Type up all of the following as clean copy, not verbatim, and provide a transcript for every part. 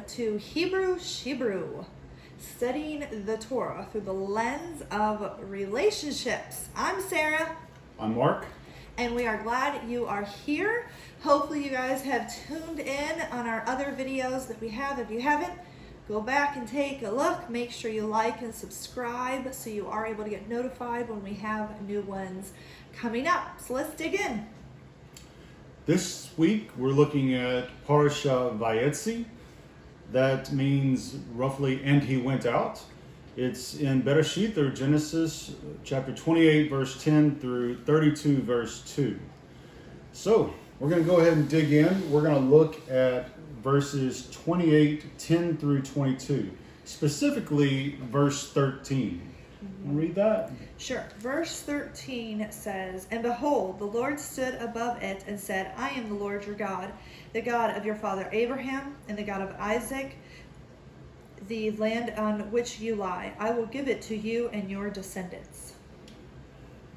to Hebrew Shebrew, studying the Torah through the lens of relationships. I'm Sarah. I'm Mark. And we are glad you are here. Hopefully you guys have tuned in on our other videos that we have. If you haven't, go back and take a look. Make sure you like and subscribe so you are able to get notified when we have new ones coming up. So let's dig in. This week we're looking at Parasha Vayetzi. That means roughly, and he went out. It's in Bereshit, or Genesis, chapter 28, verse 10 through 32, verse 2. So we're going to go ahead and dig in. We're going to look at verses 28, 10 through 22, specifically verse 13. Want to read that? Sure. Verse 13 says, "And behold, the Lord stood above it and said, I am the Lord your God, the God of your father Abraham, and the God of Isaac. The land on which you lie, I will give it to you and your descendants."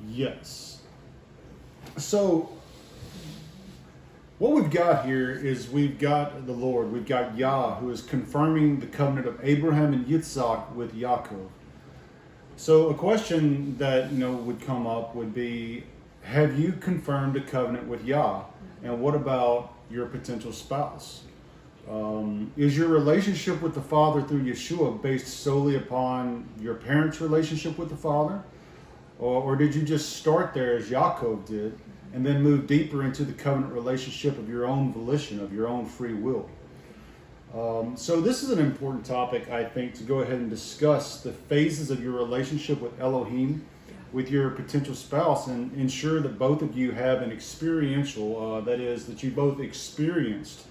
Yes. So what we've got here is we've got the Lord, we've got Yah, who is confirming the covenant of Abraham and Yitzhak with Yaakov. So a question that would come up would be, have you confirmed a covenant with Yah? And what about your potential spouse? Is your relationship with the Father through Yeshua based solely upon your parents' relationship with the Father? Or did you just start there as Yaakov did and then move deeper into the covenant relationship of your own volition, of your own free will? So this is an important topic, I think, to go ahead and discuss the phases of your relationship with Elohim, with your potential spouse, and ensure that both of you have an experiential, that is, that you both experienced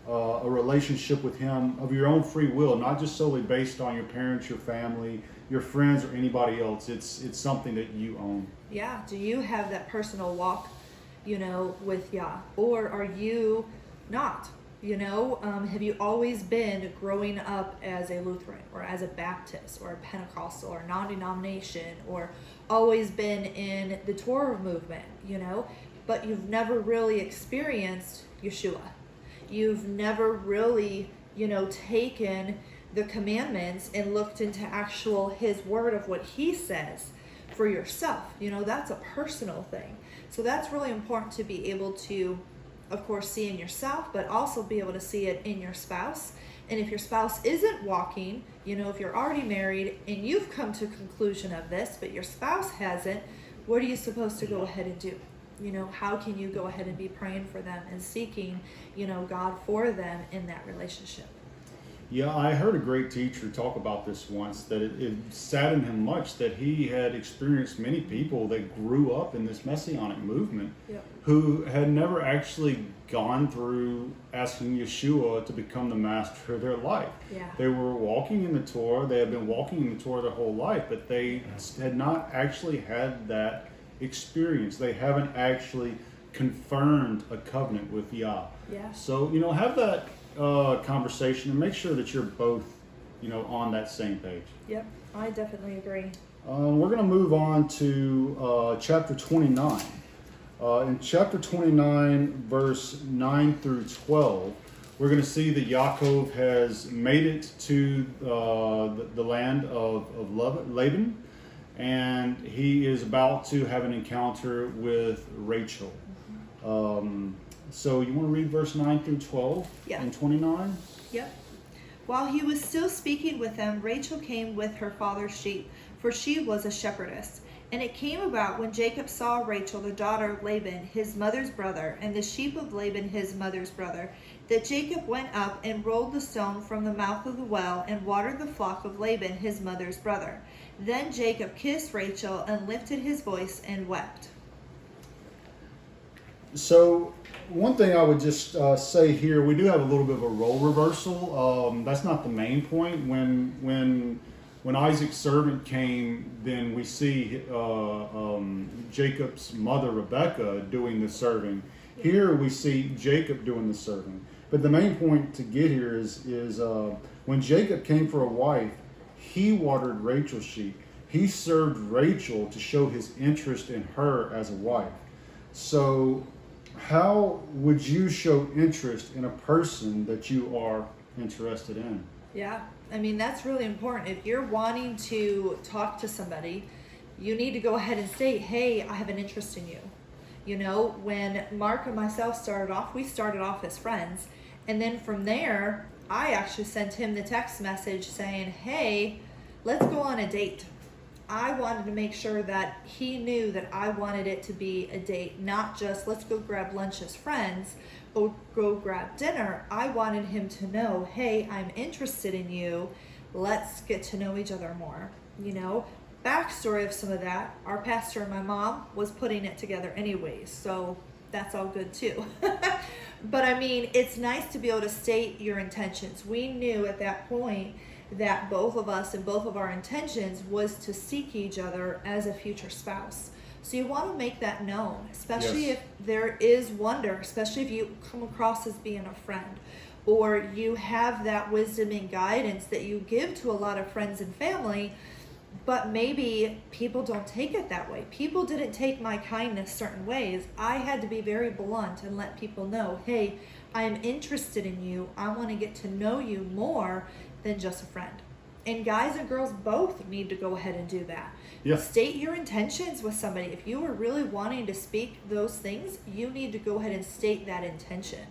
a relationship with him of your own free will, not just solely based on your parents, your family, your friends, or anybody else. It's something that you own. Yeah. Do you have that personal walk, with Yah? Or are you not? Have you always been growing up as a Lutheran or as a Baptist or a Pentecostal or non-denomination, or always been in the Torah movement, but you've never really experienced Yeshua? You've never really, taken the commandments and looked into actual his word of what he says for yourself. That's a personal thing. So that's really important to be able to, of course, see in yourself, but also be able to see it in your spouse. And if your spouse isn't walking, if you're already married and you've come to a conclusion of this, but your spouse hasn't, what are you supposed to go ahead and do? How can you go ahead and be praying for them and seeking, God for them in that relationship? Yeah, I heard a great teacher talk about this once, that it saddened him much that he had experienced many people that grew up in this Messianic movement, Yep. who had never actually gone through asking Yeshua to become the master of their life. Yeah. They were walking in the Torah, they had been walking in the Torah their whole life, but they had not actually had that experience. They haven't actually confirmed a covenant with Yah. Yeah. So, have that conversation and make sure that you're both, on that same page. Yep, I definitely agree. We're going to move on to chapter 29. In chapter 29, verse 9 through 12, we're going to see that Yaakov has made it to the land of Laban, and he is about to have an encounter with Rachel. So you want to read verse 9 through 12 and 29? Yep. While he was still speaking with them, Rachel came with her father's sheep, for she was a shepherdess. And it came about when Jacob saw Rachel, the daughter of Laban, his mother's brother, and the sheep of Laban, his mother's brother, that Jacob went up and rolled the stone from the mouth of the well and watered the flock of Laban, his mother's brother. Then Jacob kissed Rachel and lifted his voice and wept. So one thing I would just say here, we do have a little bit of a role reversal. That's not the main point. When Isaac's servant came, then we see Jacob's mother Rebecca doing the serving. Here we see Jacob doing the serving. But the main point to get here is when Jacob came for a wife, he watered Rachel's sheep. He served Rachel to show his interest in her as a wife. So how would you show interest in a person that you are interested in. Yeah, I mean, that's really important. If you're wanting to talk to somebody, you need to go ahead and say, hey, I have an interest in you. You know, when Mark and myself started off, we started off as friends. And then from there, I actually sent him the text message saying, hey, let's go on a date. I wanted to make sure that he knew that I wanted it to be a date, not just let's go grab lunch as friends or go grab dinner. I wanted him to know, hey, I'm interested in you. Let's get to know each other more. You know, backstory of some of that, our pastor and my mom was putting it together anyways, so that's all good too. But I mean, it's nice to be able to state your intentions. We knew at that point that both of us and both of our intentions was to seek each other as a future spouse. So you want to make that known, especially Yes. if there is wonder, especially if you come across as being a friend, or you have that wisdom and guidance that you give to a lot of friends and family, but maybe people don't take it that way. People didn't take my kindness certain ways. I had to be very blunt and let people know, hey, I'm interested in you. I want to get to know you more than just a friend. And guys and girls both need to go ahead and do that. Yeah. State your intentions with somebody. If you are really wanting to speak those things, you need to go ahead and state that intention.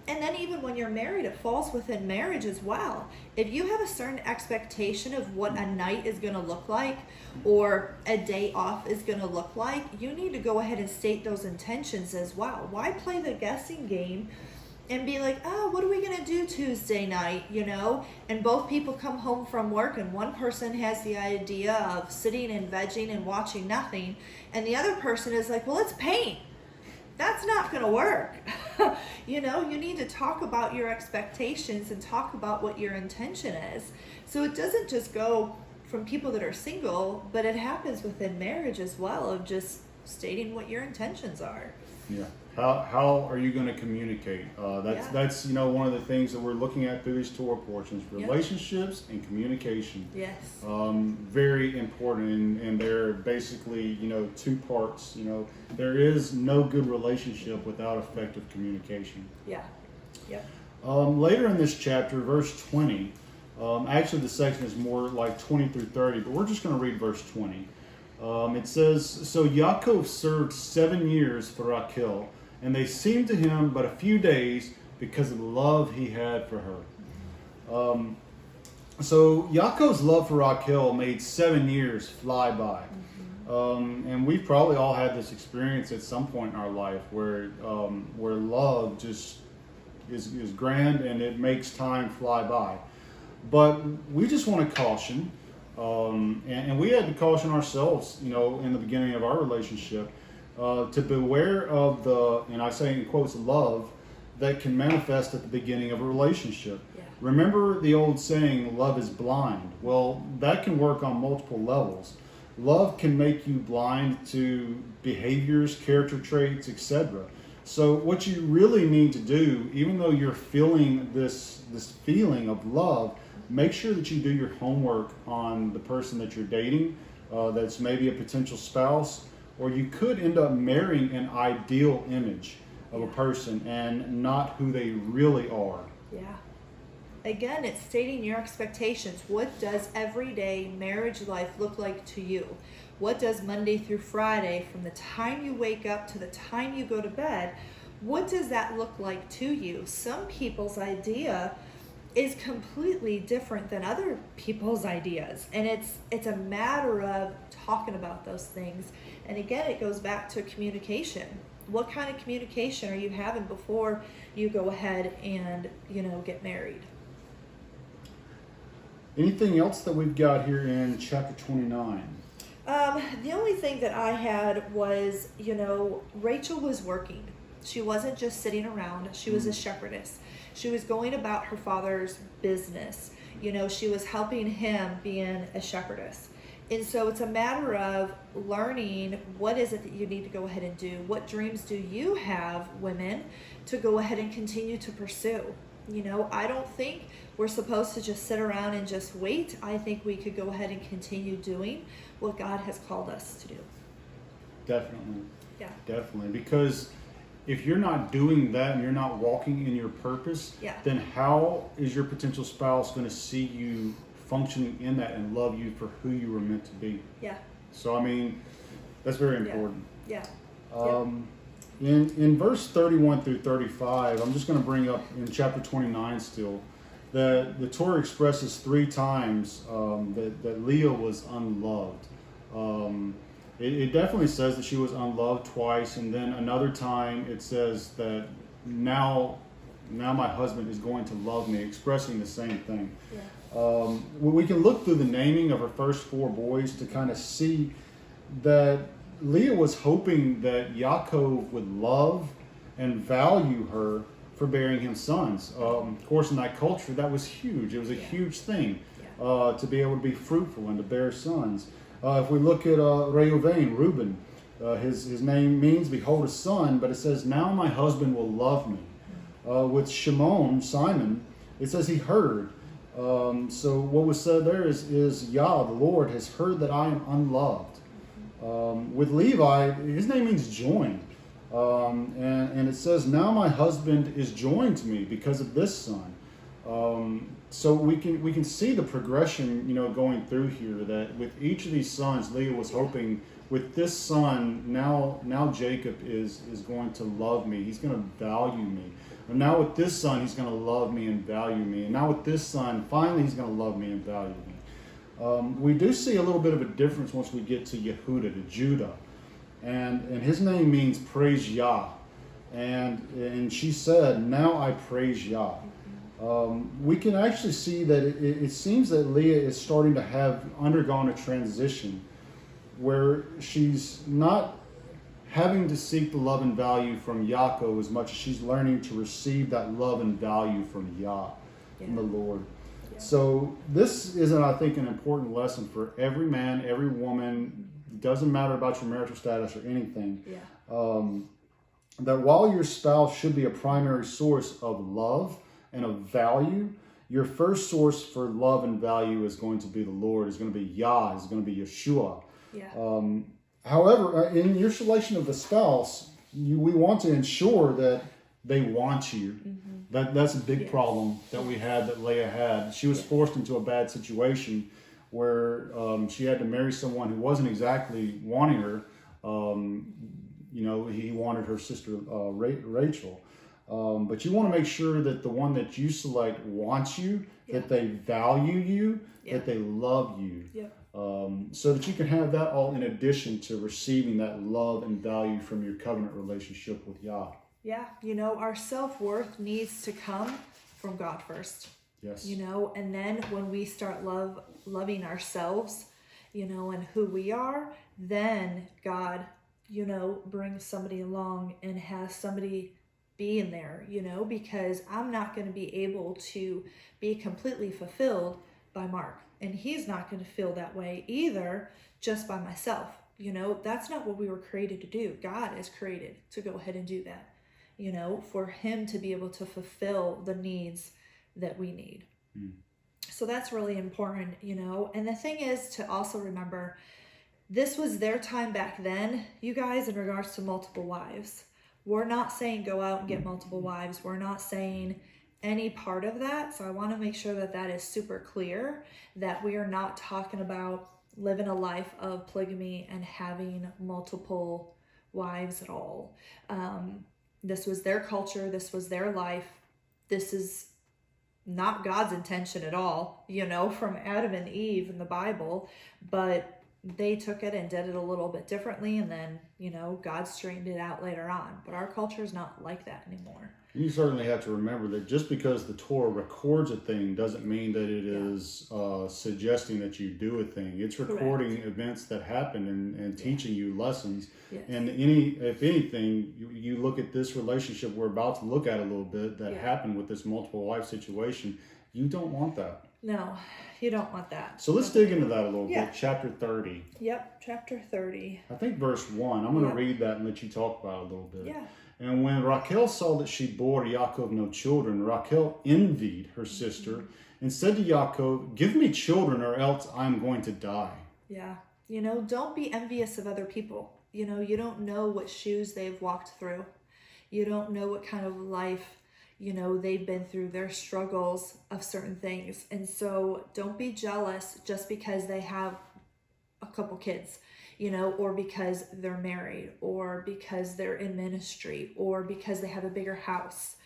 And then even when you're married, it falls within marriage as well. If you have a certain expectation of what a night is going to look like or a day off is going to look like, you need to go ahead and state those intentions as well. Why play the guessing game and be like, oh, what are we going to do Tuesday night, you know? And both people come home from work and one person has the idea of sitting and vegging and watching nothing. And the other person is like, well, let's paint. That's not going to work. You know, you need to talk about your expectations and talk about what your intention is. So it doesn't just go from people that are single, but it happens within marriage as well, of just stating what your intentions are. Yeah. How are you going to communicate? That's you know, one of the things that we're looking at through these Torah portions: relationships and communication. Yes. Very important, and they're basically, you know, two parts. You know, there is no good relationship without effective communication. Yeah. Yep. Later in this chapter, verse 20. Actually, the section is more like 20 through 30, but we're just going to read verse 20. It says, so Yaakov served 7 years for Rachel, and they seemed to him but a few days because of the love he had for her. So Yaakov's love for Rachel made 7 years fly by. And we've probably all had this experience at some point in our life where love just is grand and it makes time fly by. But we just want to caution, and we had to caution ourselves, you know, in the beginning of our relationship, to beware of the, and I say in quotes, love that can manifest at the beginning of a relationship. Yeah. Remember the old saying, love is blind. Well, that can work on multiple levels. Love can make you blind to behaviors, character traits, etc. So what you really need to do, even though you're feeling this feeling of love, make sure that you do your homework on the person that you're dating, that's maybe a potential spouse, or you could end up marrying an ideal image of a person and not who they really are. Yeah. Again, it's stating your expectations. What does everyday marriage life look like to you? What does Monday through Friday, from the time you wake up to the time you go to bed, what does that look like to you? Some people's idea is completely different than other people's ideas, and it's a matter of talking about those things. And again, it goes back to communication. What kind of communication are you having before you go ahead and, you know, get married? Anything else that we've got here in chapter 29? The only thing that I had was, you know, Rachel was working. She wasn't just sitting around. She was a shepherdess. She was going about her father's business. You know, she was helping him being a shepherdess. And so it's a matter of learning what is it that you need to go ahead and do. What dreams do you have, women, to go ahead and continue to pursue? You know, I don't think we're supposed to just sit around and just wait. I think we could go ahead and continue doing what God has called us to do. Definitely. Yeah. Definitely. Because if you're not doing that and you're not walking in your purpose, Yeah. then how is your potential spouse going to see you functioning in that and love you for who you were meant to be? Yeah. So, I mean, that's very important. Yeah. In verse 31 through 35, I'm just going to bring up in chapter 29 still, that the Torah expresses 3 times that Leah was unloved. It definitely says that she was unloved twice, and then another time it says that now my husband is going to love me, expressing the same thing. Yeah. We can look through the naming of her first 4 boys to kind of see that Leah was hoping that Yaakov would love and value her for bearing him sons. Of course, in that culture, that was huge. It was a huge thing to be able to be fruitful and to bear sons. If we look at Reuben, his name means "behold a son," but it says, "Now my husband will love me." With Simon, it says he heard. So what was said there is Yah, the Lord, has heard that I am unloved. With Levi, his name means joined. And it says, now my husband is joined to me because of this son. So we can see the progression, going through here, that with each of these sons, Leah was hoping with this son, now Jacob is going to love me. He's going to value me. And now with this son, he's going to love me and value me. And now with this son, finally he's going to love me and value me. We do see a little bit of a difference once we get to Yehuda, to Judah. And his name means praise Yah. And she said, now I praise Yah. We can actually see that it seems that Leah is starting to have undergone a transition where she's not having to seek the love and value from Yaakov as much as she's learning to receive that love and value from Yah, from the Lord. Yeah. So this is, I think, an important lesson for every man, every woman. It doesn't matter about your marital status or anything. Yeah. That while your spouse should be a primary source of love and of value, your first source for love and value is going to be the Lord, is going to be Yah, is going to be Yeshua. Yeah. However, in your selection of the spouse, we want to ensure that they want you. Mm-hmm. That's a big problem that we had, that Leah had. She was forced into a bad situation where she had to marry someone who wasn't exactly wanting her. He wanted her sister Rachel. But you want to make sure that the one that you select wants you, that they value you, that they love you. Yeah. So that you can have that all in addition to receiving that love and value from your covenant relationship with Yah. Yeah, our self-worth needs to come from God first. Yes. And then when we start loving ourselves, and who we are, then God, brings somebody along and has somebody be in there, because I'm not going to be able to be completely fulfilled by Mark. And he's not going to feel that way either just by myself. That's not what we were created to do. God is created to go ahead and do that, for him to be able to fulfill the needs that we need. So that's really important, And the thing is to also remember, this was their time back then, you guys, in regards to multiple wives. We're not saying go out and get multiple wives. We're not saying any part of that. So I want to make sure that is super clear, that we are not talking about living a life of polygamy and having multiple wives at all. This was their culture. This was their life. This is not God's intention at all, from Adam and Eve in the Bible, but they took it and did it a little bit differently, and then, God straightened it out later on. But our culture is not like that anymore. You certainly have to remember that just because the Torah records a thing doesn't mean that it is suggesting that you do a thing. It's recording events that happen and teaching you lessons. Yes. And if anything, you look at this relationship we're about to look at a little bit that happened with this multiple wife situation, you don't want that. No, you don't want that. So let's dig into that a little bit. Chapter 30. Yep, chapter 30. I think verse 1. I'm going to read that and let you talk about it a little bit. Yeah. And when Rachel saw that she bore Yaakov no children, Rachel envied her sister and said to Yaakov, give me children or else I'm going to die. Yeah. Don't be envious of other people. You don't know what shoes they've walked through. You don't know what kind of life, they've been through, their struggles of certain things. And so don't be jealous just because they have a couple kids, or because they're married, or because they're in ministry, or because they have a bigger house.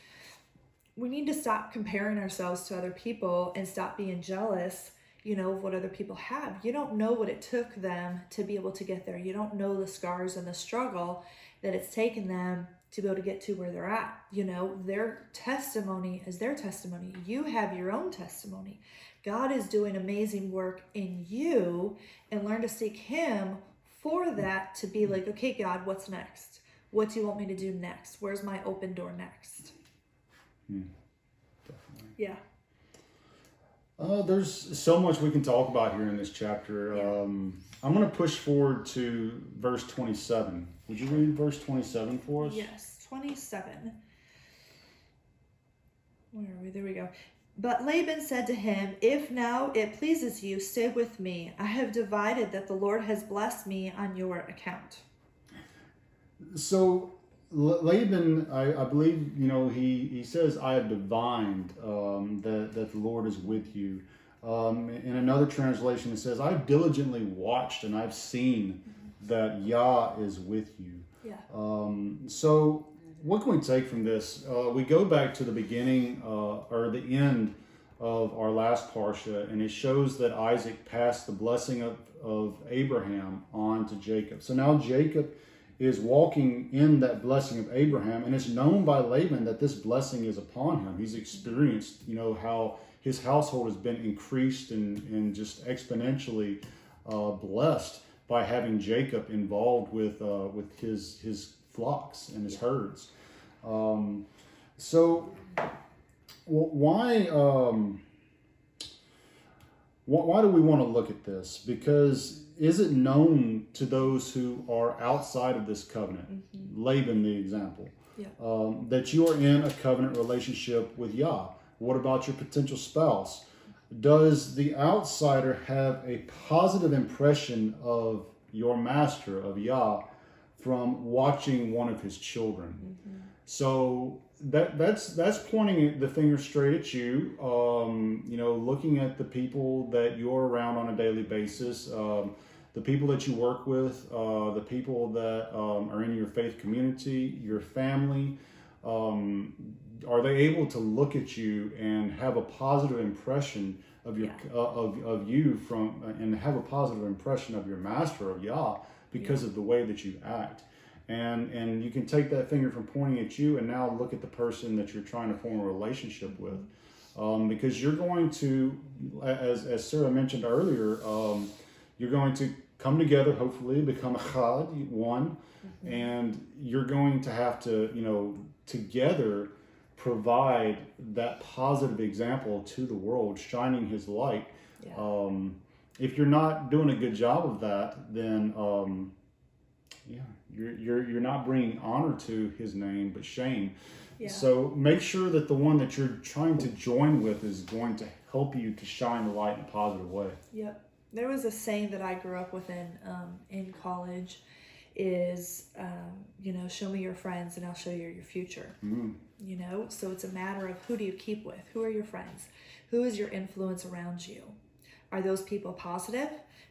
We need to stop comparing ourselves to other people and stop being jealous, of what other people have. You don't know what it took them to be able to get there. You don't know the scars and the struggle that it's taken them to be able to get to where they're at. Their testimony is their testimony. You have your own testimony. God is doing amazing work in you, and learn to seek Him for that, to be like, okay, God, what's next? What do you want me to do next? Where's my open door next? Definitely. Yeah. There's so much we can talk about here in this chapter. Yeah. I'm going to push forward to verse 27. Would you read verse 27 for us? Yes, 27. Where are we? There we go. But Laban said to him, if now it pleases you, stay with me. I have divided that the Lord has blessed me on your account. So Laban, I believe, he says, I have divined that the Lord is with you. In another translation, it says, I've diligently watched and I've seen that Yah is with you. Yeah. So what can we take from this? We go back to the beginning or the end of our last parsha, and it shows that Isaac passed the blessing of Abraham on to Jacob. So now Jacob is walking in that blessing of Abraham, and it's known by Laban that this blessing is upon him. He's experienced, how his household has been increased and just exponentially blessed by having Jacob involved with his flocks and his herds. So why do we want to look at this? Because is it known to those who are outside of this covenant, Laban the example, that you are in a covenant relationship with Yah? What about your potential spouse? Does the outsider have a positive impression of your master, of Yah, from watching one of his children? So that's pointing the finger straight at you. Looking at the people that you're around on a daily basis, the people that you work with, the people that are in your faith community, your family. Are they able to look at you and have a positive impression of your of you from, and have a positive impression of your master, of Yah, because of the way that you act? And you can take that finger from pointing at you and now look at the person that you're trying to form a relationship with, because you're going to, as Sarah mentioned earlier, you're going to come together, hopefully become echad, one, and you're going to have to, together provide that positive example to the world, shining His light. If you're not doing a good job of that, then you're not bringing honor to His name, but shame. So make sure that the one that you're trying to join with is going to help you to shine the light in a positive way. Yep. There was a saying that I grew up with in college, is show me your friends and I'll show you your future. So it's a matter of, who do you keep with? Who are your friends? Who is your influence around you? Are those people positive?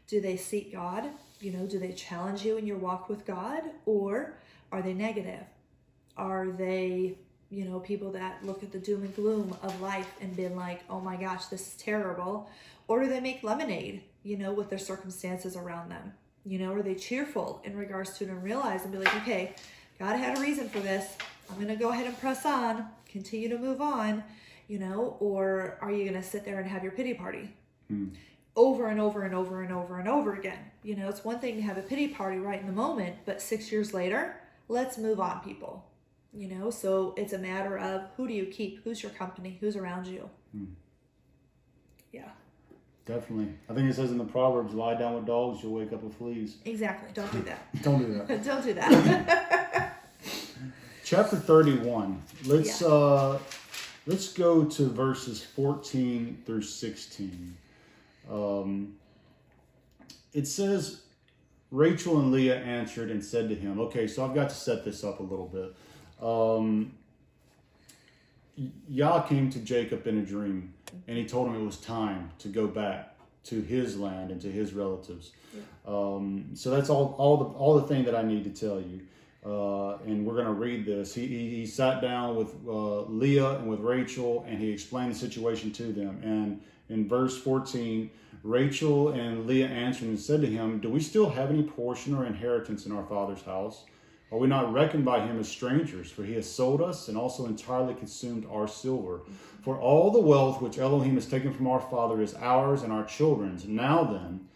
Do they seek God? Do they challenge you in your walk with God? Or are they negative? Are they, people that look at the doom and gloom of life and been like, oh my gosh, this is terrible? Or do they make lemonade, with their circumstances around them? Are they cheerful in regards to it and realize and be like, okay, God had a reason for this. I'm going to go ahead and press on, continue to move on, or are you going to sit there and have your pity party over and over and over and over and over again? It's one thing to have a pity party right in the moment, but 6 years later, let's move on, people. So it's a matter of, who do you keep? Who's your company? Who's around you? Yeah. Definitely. I think it says in the Proverbs, lie down with dogs, you'll wake up with fleas. Exactly. Don't do that. Don't do that. Don't do that. Chapter 31. Let's go to verses 14 through 16. It says, Rachel and Leah answered and said to him, okay, so I've got to set this up a little bit. Yah came to Jacob in a dream, and he told him it was time to go back to his land and to his relatives. Yeah. So that's all the thing that I need to tell you. And we're going to read this. He sat down with Leah and with Rachel, and he explained the situation to them. And in verse 14, Rachel and Leah answered and said to him, "Do we still have any portion or inheritance in our father's house? Are we not reckoned by him as strangers? For he has sold us and also entirely consumed our silver. For all the wealth which Elohim has taken from our father is ours and our children's. Now then,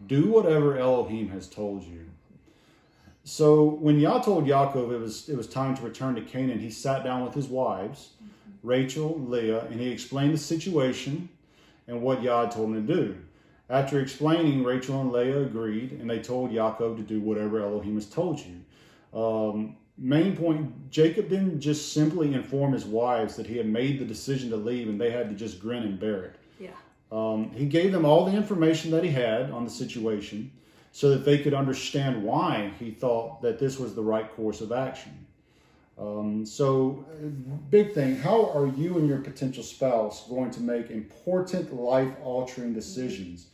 do whatever Elohim has told you." So when Yah told Yaakov it was time to return to Canaan, he sat down with his wives, Rachel, Leah, and he explained the situation and what Yah had told him to do. After explaining, Rachel and Leah agreed, and they told Yaakov to do whatever Elohim has told you. Main point, Jacob didn't just simply inform his wives that he had made the decision to leave and they had to just grin and bear it. Yeah. He gave them all the information that he had on the situation so that they could understand why he thought that this was the right course of action. So, big thing, how are you and your potential spouse going to make important life-altering decisions?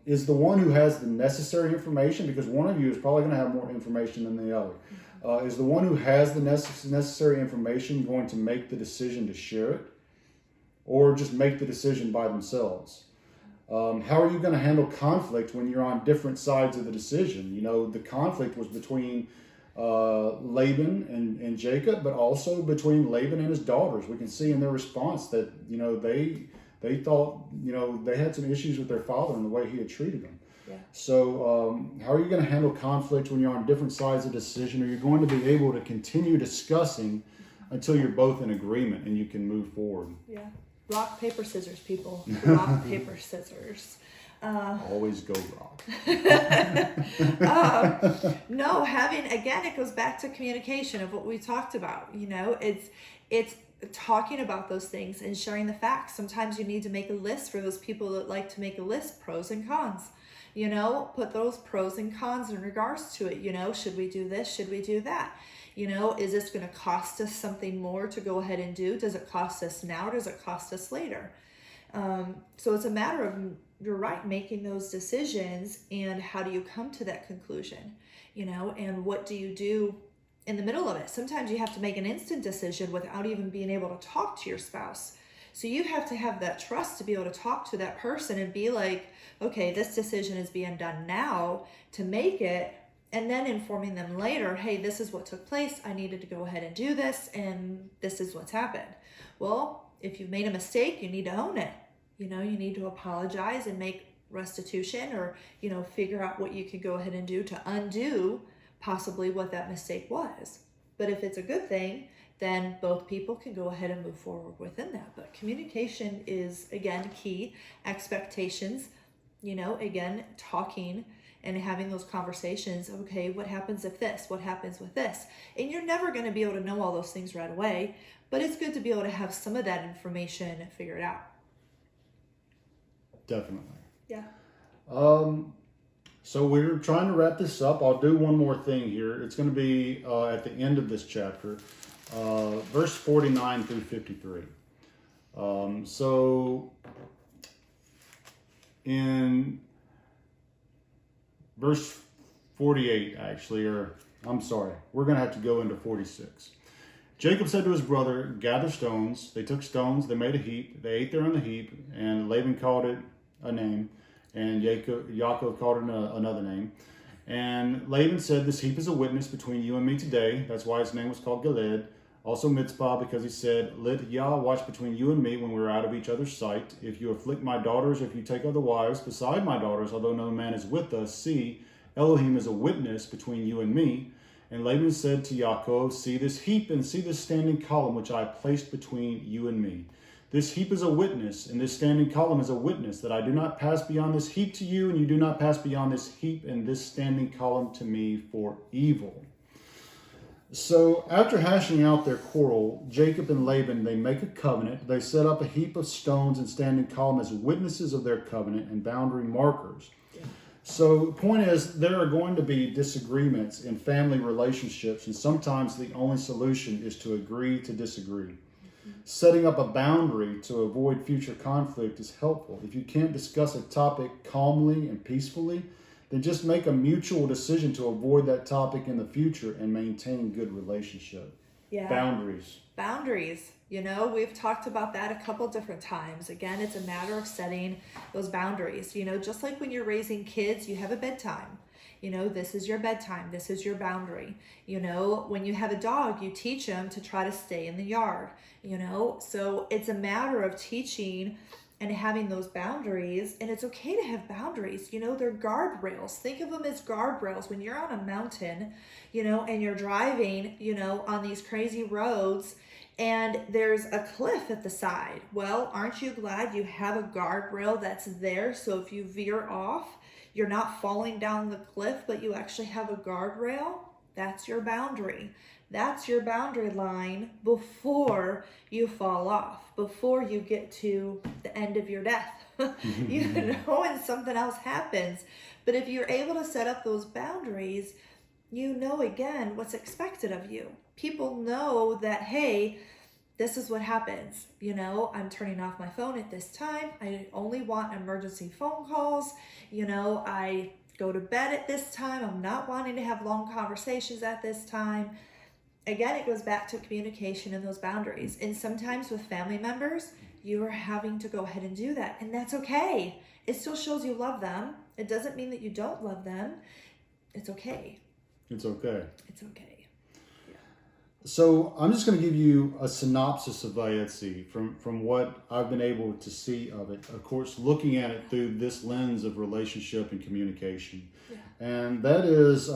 Is the one who has the necessary information, because one of you is probably going to have more information than the other, is the one who has the necessary information going to make the decision to share it, or just make the decision by themselves? How are you going to handle conflict when you're on different sides of the decision? You know, the conflict was between Laban and Jacob, but also between Laban and his daughters. We can see in their response that, you know, they thought, you know, they had some issues with their father and the way he had treated them. Yeah. So how are you going to handle conflict when you're on different sides of the decision? Are you going to be able to continue discussing until you're both in agreement and you can move forward? Yeah. Rock, paper, scissors, people. Rock, paper, scissors. Always go rock. No, again, it goes back to communication of what we talked about. You know, it's talking about those things and sharing the facts. Sometimes you need to make a list for those people that like to make a list, pros and cons. You know, put those pros and cons in regards to it. You know, should we do this? Should we do that? You know, is this going to cost us something more to go ahead and do? Does it cost us now? Or does it cost us later? So it's a matter of, you're right, making those decisions, and how do you come to that conclusion? You know, and what do you do in the middle of it? Sometimes you have to make an instant decision without even being able to talk to your spouse. So you have to have that trust to be able to talk to that person and be like, okay, this decision is being done now to make it, and then informing them later, hey, this is what took place. I needed to go ahead and do this, and this is what's happened. Well, if you've made a mistake, you need to own it. You know, you need to apologize and make restitution, or, you know, figure out what you can go ahead and do to undo possibly what that mistake was. But if it's a good thing, then both people can go ahead and move forward within that. But communication is, again, key. Expectations, you know, again, talking and having those conversations. Okay, what happens if this? What happens with this? And you're never going to be able to know all those things right away, but it's good to be able to have some of that information figured out. Definitely. Yeah. So we're trying to wrap this up. I'll do one more thing here. It's going to be at the end of this chapter, verse 49 through 53. So in verse 48, actually, or I'm sorry, we're going to have to go into 46. Jacob said to his brother, "Gather stones." They took stones, they made a heap, they ate there on the heap, and Laban called it a name, and Yaakov called it another name. And Laban said, "This heap is a witness between you and me today." That's why his name was called Gilead. Also Mitzpah, because he said, "Let Yah watch between you and me when we are out of each other's sight. If you afflict my daughters, if you take other wives beside my daughters, although no man is with us, see, Elohim is a witness between you and me." And Laban said to Yaakov, "See this heap and see this standing column which I have placed between you and me. This heap is a witness, and this standing column is a witness, that I do not pass beyond this heap to you, and you do not pass beyond this heap and this standing column to me for evil." So after hashing out their quarrel, Jacob and Laban, they make a covenant. They set up a heap of stones and standing column as witnesses of their covenant and boundary markers. So the point is, there are going to be disagreements in family relationships, and sometimes the only solution is to agree to disagree. Setting up a boundary to avoid future conflict is helpful. If you can't discuss a topic calmly and peacefully, then just make a mutual decision to avoid that topic in the future and maintain good relationship. Yeah. Boundaries. We've talked about that a couple different times. Again, it's a matter of setting those boundaries. Just like when you're raising kids, you have a bedtime. This is your bedtime. This is your boundary. When you have a dog, you teach him to try to stay in the yard. So it's a matter of teaching and having those boundaries. And it's okay to have boundaries. They're guardrails. Think of them as guardrails. When you're on a mountain, and you're driving, on these crazy roads, and there's a cliff at the side. Well, aren't you glad you have a guardrail that's there? So if you veer off, you're not falling down the cliff, but you actually have a guardrail. That's your boundary. That's your boundary line before you fall off, before you get to the end of your death, and something else happens. But if you're able to set up those boundaries, again, what's expected of you. People know that, hey, this is what happens. I'm turning off my phone at this time. I only want emergency phone calls. I go to bed at this time. I'm not wanting to have long conversations at this time. Again, it goes back to communication and those boundaries. And sometimes with family members, you are having to go ahead and do that. And that's okay. It still shows you love them. It doesn't mean that you don't love them. It's okay. It's okay. It's okay. Yeah. So I'm just going to give you a synopsis of IETSE from what I've been able to see of it. Of course, looking at it through this lens of relationship and communication. Yeah. And that is,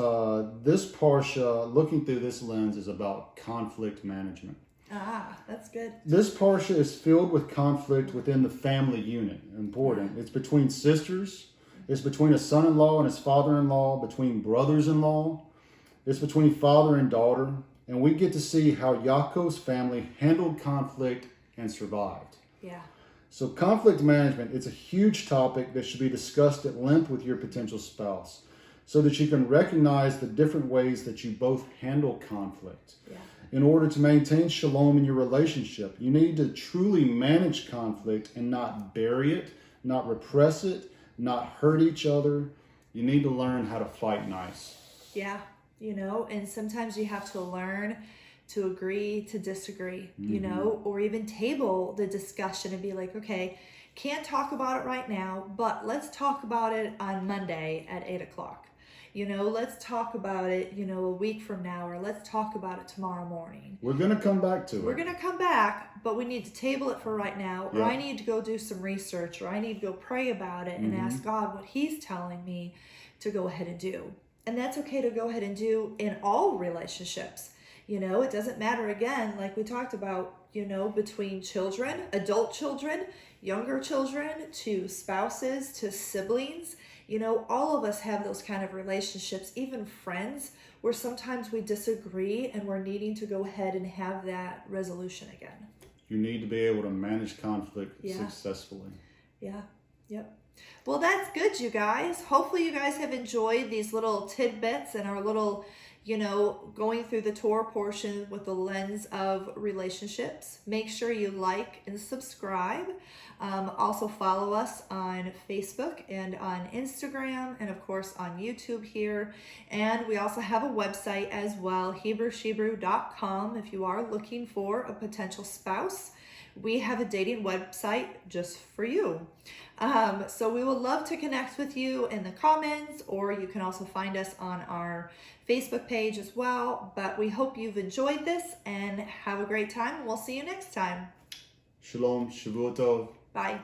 this Parsha, looking through this lens, is about conflict management. Ah, that's good. This Parsha is filled with conflict within the family unit. Important. Yeah. It's between sisters. It's between a son-in-law and his father-in-law, between brothers-in-law. It's between father and daughter. And we get to see how Yaakov's family handled conflict and survived. Yeah. So conflict management, it's a huge topic that should be discussed at length with your potential spouse so that you can recognize the different ways that you both handle conflict. Yeah. In order to maintain shalom in your relationship, you need to truly manage conflict and not bury it, not repress it, not hurt each other. You need to learn how to fight nice. Yeah. And sometimes you have to learn to agree to disagree, or even table the discussion and be like, okay, can't talk about it right now, but let's talk about it on Monday at 8:00. Let's talk about it, a week from now, or let's talk about it tomorrow morning. We're going to come back to it. We're going to come back, but we need to table it for right now, or I need to go do some research, or I need to go pray about it and ask God what he's telling me to go ahead and do. And that's okay to go ahead and do in all relationships. It doesn't matter, again, like we talked about, between children, adult children, younger children, to spouses, to siblings. All of us have those kind of relationships, even friends, where sometimes we disagree and we're needing to go ahead and have that resolution again. You need to be able to manage conflict successfully. Yeah. Yep. Well, that's good, you guys. Hopefully you guys have enjoyed these little tidbits and our little, going through the Torah portion with the lens of relationships. Make sure you like and subscribe. Also follow us on Facebook and on Instagram, and of course on YouTube here. And we also have a website as well, Shebrew.com, if you are looking for a potential spouse. We have a dating website just for you. So we would love to connect with you in the comments, or you can also find us on our Facebook page as well. But we hope you've enjoyed this and have a great time. We'll see you next time. Shalom, Shavuot Tov. Bye.